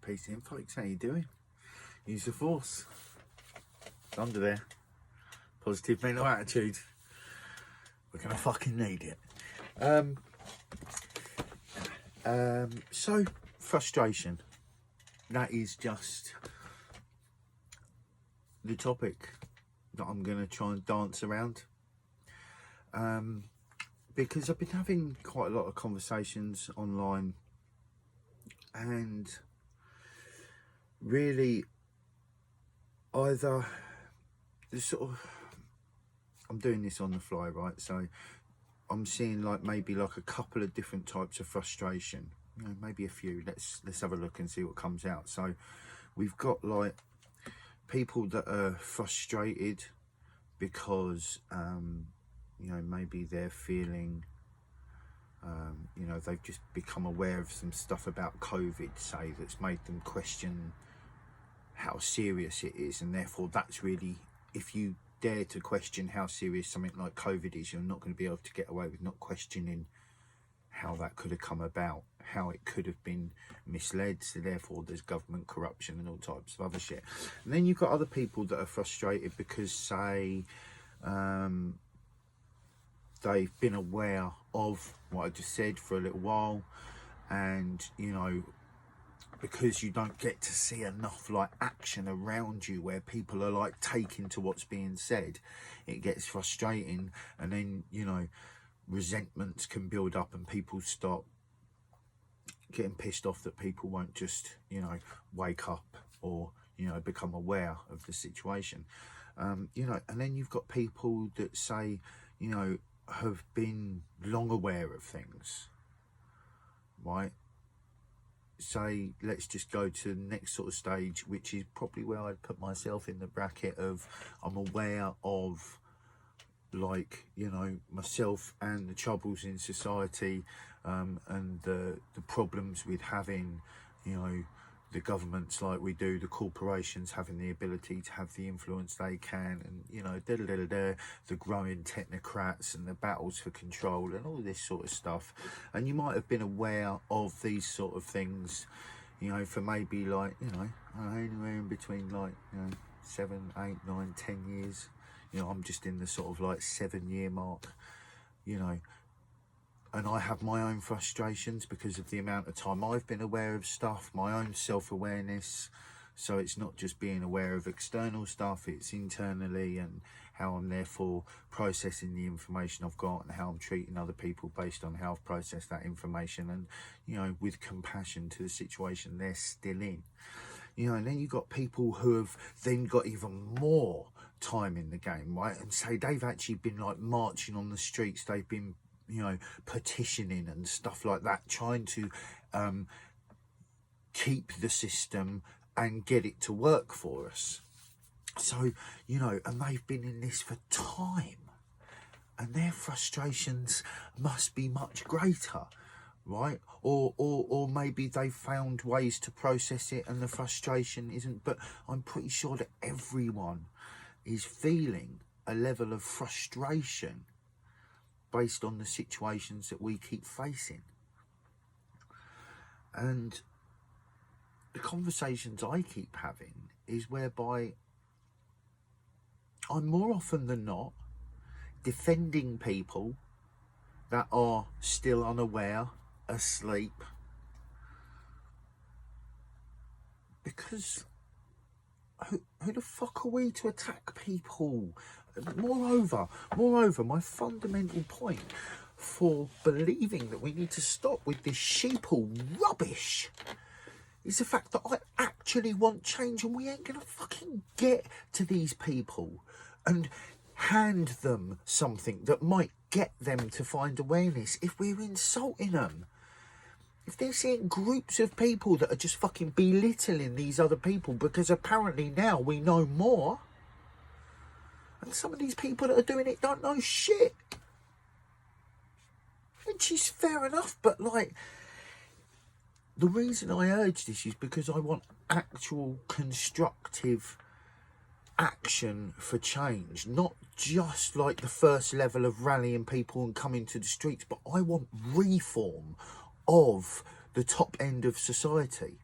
Peace in, folks. How you doing? Use the force. It's under there. Positive mental attitude. We're gonna fucking need it. So frustration. That is just the topic that I'm gonna try and dance around. Because I've been having quite a lot of conversations online, and really either the sort of, I'm doing this on the fly, right? So I'm seeing like maybe like a couple of different types of frustration, you know, maybe a few. Let's have a look and see what comes out. So we've got like people that are frustrated because you know, maybe they're feeling you know, they've just become aware of some stuff about COVID, say, that's made them question how serious it is, and therefore that's really, if you dare to question how serious something like COVID is, you're not going to be able to get away with not questioning how that could have come about, how it could have been misled, so therefore there's government corruption and all types of other shit. And then you've got other people that are frustrated because, say, they've been aware of what I just said for a little while, and you know, because you don't get to see enough like action around you where people are like taking to what's being said, it gets frustrating, and then, you know, resentments can build up and people start getting pissed off that people won't just, you know, wake up or, you know, become aware of the situation. You know, and then you've got people that say, you know, have been long aware of things, right? Say, let's just go to the next sort of stage, which is probably where I'd put myself in the bracket of, I'm aware of, like, you know, myself and the troubles in society, and the problems with having, you know, the governments like we do, the corporations having the ability to have the influence they can, and, you know, the growing technocrats and the battles for control and all this sort of stuff. And you might have been aware of these sort of things, you know, for maybe like, you know, anywhere in between like, you know, 7, 8, 9, 10 years. You know, I'm just in the sort of like 7-year mark, you know, and I have my own frustrations because of the amount of time I've been aware of stuff, my own self-awareness. So it's not just being aware of external stuff, it's internally, and how I'm therefore processing the information I've got and how I'm treating other people based on how I've processed that information, and, you know, with compassion to the situation they're still in. You know, and then you've got people who have then got even more time in the game, right? And say they've actually been like marching on the streets, they've been, you know, petitioning and stuff like that, trying to keep the system and get it to work for us. So, you know, and they've been in this for time, and their frustrations must be much greater, right? Or maybe they've found ways to process it and the frustration isn't, but I'm pretty sure that everyone is feeling a level of frustration based on the situations that we keep facing. And the conversations I keep having is whereby I'm more often than not defending people that are still unaware, asleep, because who the fuck are we to attack people? Moreover, my fundamental point for believing that we need to stop with this sheeple rubbish is the fact that I actually want change, and we ain't gonna fucking get to these people and hand them something that might get them to find awareness if we're insulting them. If they're seeing groups of people that are just fucking belittling these other people because apparently now we know more, and some of these people that are doing it don't know shit, which is fair enough, but like, the reason I urge this is because I want actual constructive action for change, not just like the first level of rallying people and coming to the streets, but I want reform of the top end of society,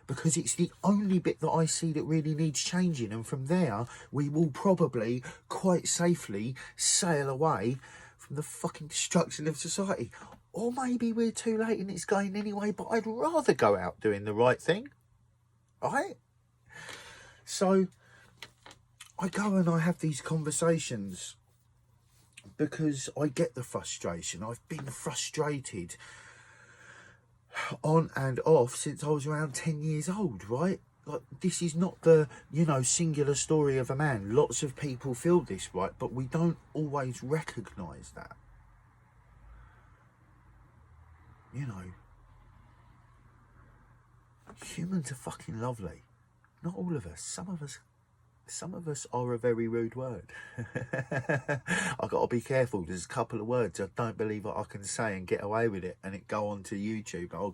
because it's the only bit that I see that really needs changing. And from there, we will probably quite safely sail away from the fucking destruction of society. Or maybe we're too late and it's going anyway, but I'd rather go out doing the right thing, right? So I go and I have these conversations because I get the frustration. I've been frustrated on and off since I was around 10 years old, right? Like, this is not the, singular story of a man. Lots of people feel this, right? But we don't always recognise that. Humans are fucking lovely. Not all of us. Some of us are a very rude word. I've got to be careful. There's a couple of words I don't believe I can say and get away with it, and it go onto YouTube. I'll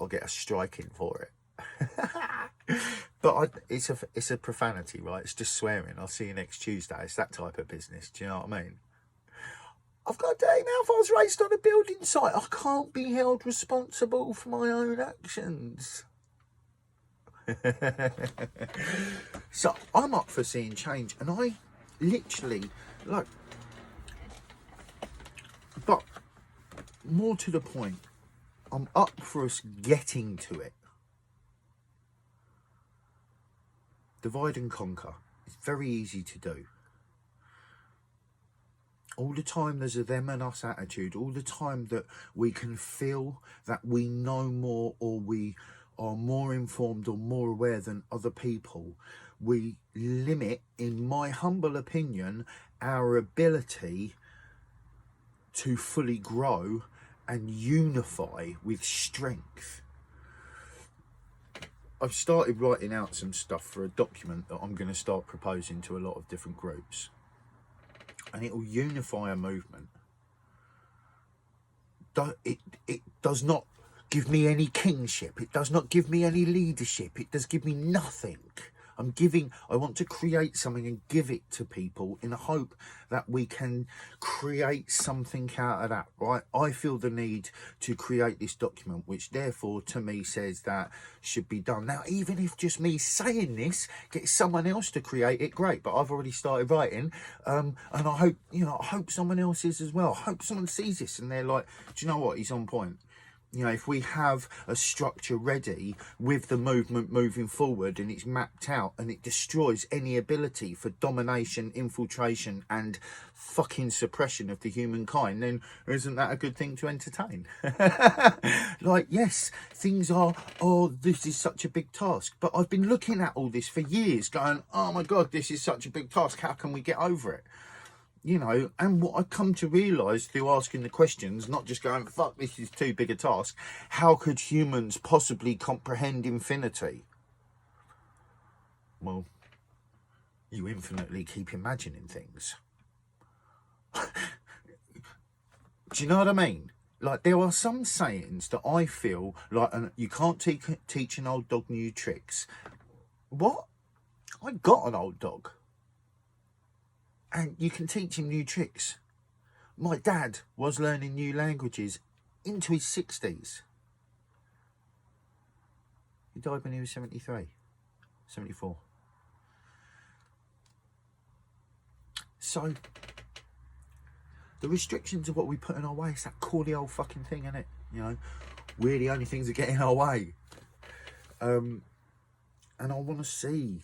get a striking for it. But it's a profanity, right? It's just swearing. I'll see you next Tuesday. It's that type of business. Do you know what I mean? I've got a dirty mouth. I was raised on a building site. I can't be held responsible for my own actions. So I'm up for seeing change, and I literally, but more to the point, I'm up for us getting to it. Divide and conquer. It's very easy to do. All the time there's a them and us attitude. All the time that we can feel that we know more, or we are more informed or more aware than other people, we limit, in my humble opinion, our ability to fully grow and unify with strength. I've started writing out some stuff for a document that I'm going to start proposing to a lot of different groups, and it will unify a movement. It does not give me any kingship. It does not give me any leadership. It does give me nothing. I want to create something and give it to people in the hope that we can create something out of that, right? I feel the need to create this document, which therefore to me says that should be done. Now, even if just me saying this gets someone else to create it, great. But I've already started writing, and I hope someone else is as well. I hope someone sees this and they're like, do you know what? He's on point. If we have a structure ready with the movement moving forward and it's mapped out and it destroys any ability for domination, infiltration and fucking suppression of the humankind, then isn't that a good thing to entertain? Yes, things are, this is such a big task. But I've been looking at all this for years going, oh my God, this is such a big task. How can we get over it? And what I come to realise through asking the questions, not just going, fuck, this is too big a task. How could humans possibly comprehend infinity? Well, you infinitely keep imagining things. Do you know what I mean? There are some sayings that I feel like, you can't teach an old dog new tricks. What? I got an old dog. And you can teach him new tricks. My dad was learning new languages into his 60s. He died when he was 73, 74. So, the restrictions of what we put in our way, it's that corny old fucking thing, isn't it? We're the only things that get in our way. And I want to see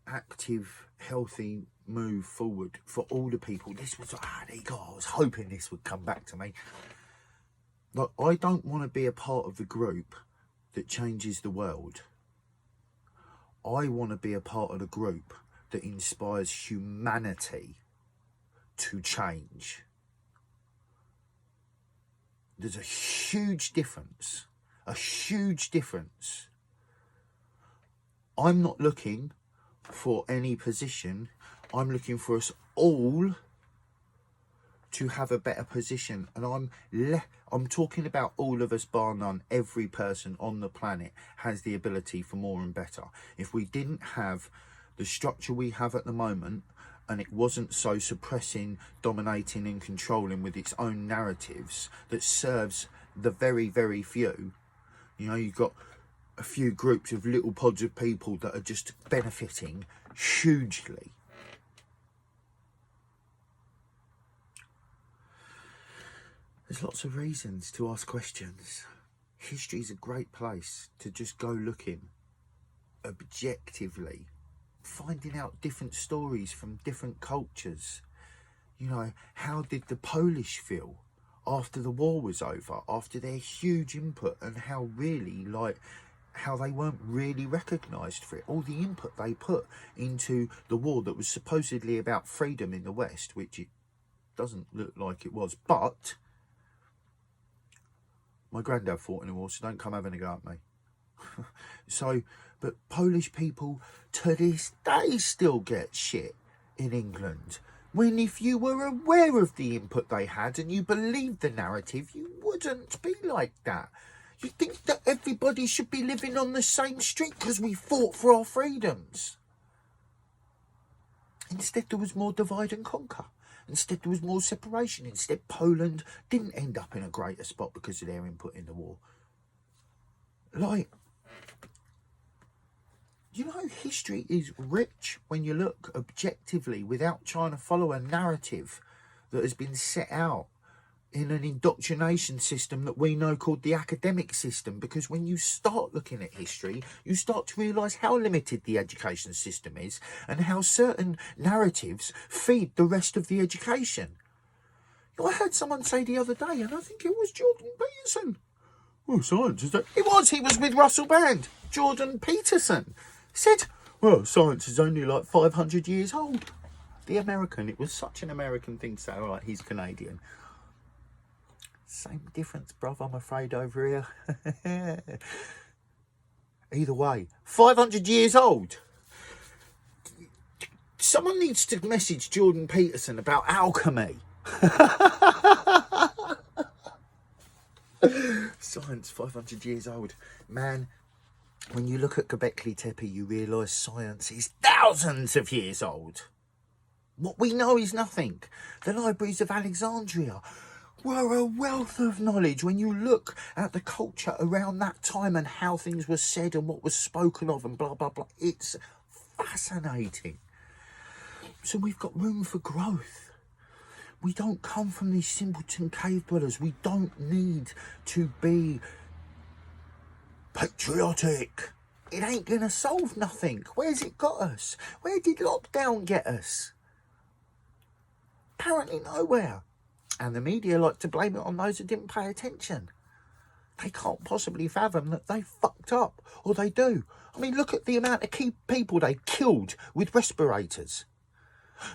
active, healthy move forward for all the people. This was, there you go, I was hoping this would come back to me. I don't want to be a part of the group that changes the world. I want to be a part of the group that inspires humanity to change. There's a huge difference. I'm not looking for any position. I'm looking for us all to have a better position, and I'm talking about all of us bar none. Every person on the planet has the ability for more and better. If we didn't have the structure we have at the moment, and it wasn't so suppressing, dominating and controlling with its own narratives that serves the very, very few, you've got a few groups of little pods of people that are just benefiting hugely. There's lots of reasons to ask questions. History's a great place to just go looking objectively, finding out different stories from different cultures. You know, how did the Polish feel after the war was over, after their huge input, and how really, like, how they weren't really recognised for it. All the input they put into the war that was supposedly about freedom in the West, which it doesn't look like it was. But my granddad fought in the war, so don't come having a go at me. So, but Polish people to this day still get shit in England. When if you were aware of the input they had and you believed the narrative, you wouldn't be like that. You think that everybody should be living on the same street because we fought for our freedoms. Instead, there was more divide and conquer. Instead, there was more separation. Instead, Poland didn't end up in a greater spot because of their input in the war. Like, you know, history is rich when you look objectively without trying to follow a narrative that has been set out in an indoctrination system that we know called the academic system. Because when you start looking at history, you start to realise how limited the education system is and how certain narratives feed the rest of the education. I heard someone say the other day, and I think it was Jordan Peterson. Oh, science is that? He was with Russell Brand. Jordan Peterson said, well, science is only like 500 years old. The American, it was such an American thing to say, all right, he's Canadian. Same difference, bruv, I'm afraid, over here. Either way, 500 years old. Someone needs to message Jordan Peterson about alchemy. Science, 500 years old. Man, when you look at Göbekli Tepe, you realise science is thousands of years old. What we know is nothing. The libraries of Alexandria were a wealth of knowledge. When you look at the culture around that time and how things were said and what was spoken of and blah, blah, blah, it's fascinating. So we've got room for growth. We don't come from these simpleton cave dwellers. We don't need to be patriotic. It ain't going to solve nothing. Where's it got us? Where did lockdown get us? Apparently nowhere. And the media like to blame it on those that didn't pay attention. They can't possibly fathom that they fucked up, or they do. I mean, look at the amount of key people they killed with respirators.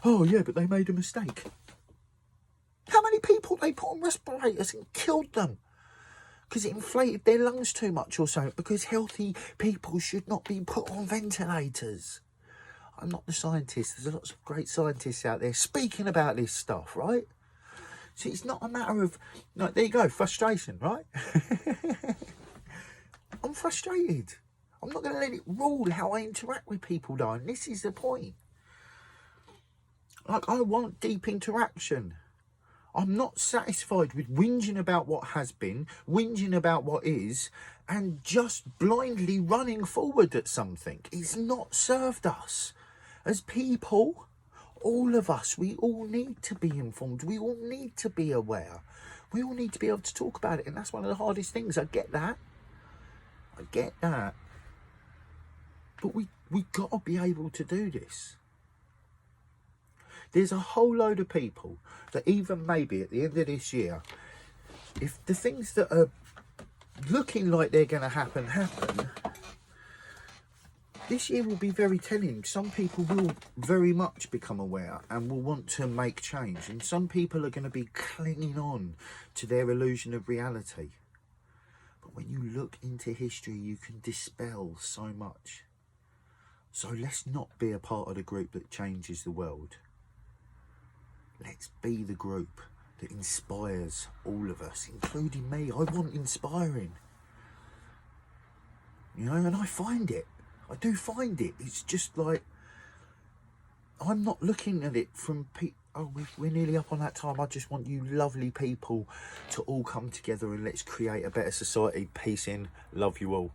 Oh yeah, but they made a mistake. How many people they put on respirators and killed them? Because it inflated their lungs too much or something. Because healthy people should not be put on ventilators. I'm not the scientist. There's lots of great scientists out there speaking about this stuff, right? So it's not a matter of, like, there you go, frustration, right? I'm frustrated. I'm not going to let it rule how I interact with people, though, and this is the point. Like, I want deep interaction. I'm not satisfied with whinging about what has been, whinging about what is, and just blindly running forward at something. It's not served us. As people, all of us, we all need to be informed. We all need to be aware. We all need to be able to talk about it. And that's one of the hardest things. I get that. But we got to be able to do this. There's a whole load of people that even maybe at the end of this year, if the things that are looking like they're going to happen, this year will be very telling. Some people will very much become aware and will want to make change. And some people are going to be clinging on to their illusion of reality. But when you look into history, you can dispel so much. So let's not be a part of the group that changes the world. Let's be the group that inspires all of us, including me. I want inspiring. You know, and I find it. I do find it. It's just like, I'm not looking at it from oh, we're nearly up on that time. I just want you lovely people to all come together and let's create a better society. Peace in. Love you all.